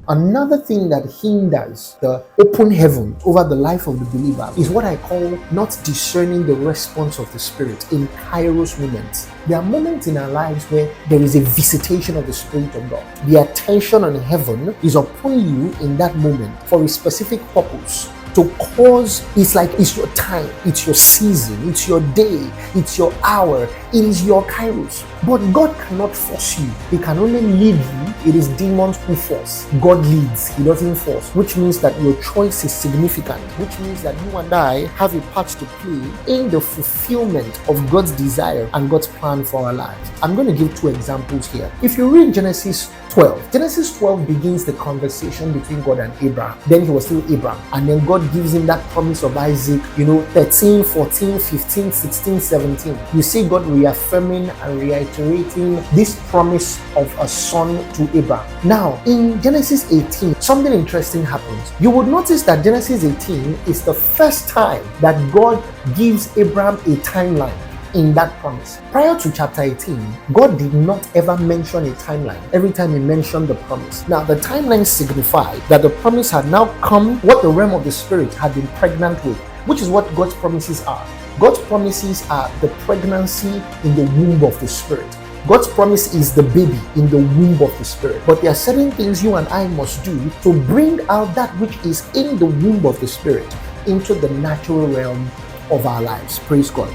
Another thing that hinders the open heaven over the life of the believer is what I call not discerning the response of the Spirit in Kairos moments. There are moments in our lives where there is a visitation of the Spirit of God. The attention on heaven is upon you in that moment for a specific purpose. To cause, it's like it's your time, it's your season, it's your day, it's your hour, it is your kairos. But God cannot force you. He can only lead you. It is demons who force. God leads, He doesn't force, which means that your choice is significant, which means that you and I have a part to play in the fulfillment of God's desire and God's plan for our lives. I'm going to give two examples here. If you read Genesis 12 begins the conversation between God and Abraham. Then he was still Abraham. And then God gives him that promise of Isaac, 13, 14, 15, 16, 17. You see God reaffirming and reiterating this promise of a son to Abraham. Now, in Genesis 18, something interesting happens. You would notice that Genesis 18 is the first time that God gives Abraham a timeline in that promise. Prior to chapter 18, God did not ever mention a timeline every time He mentioned the promise. Now, the timeline signified that the promise had now come, what the realm of the Spirit had been pregnant with, which is what God's promises are. God's promises are the pregnancy in the womb of the Spirit. God's promise is the baby in the womb of the Spirit. But there are certain things you and I must do to bring out that which is in the womb of the Spirit into the natural realm of our lives. Praise God.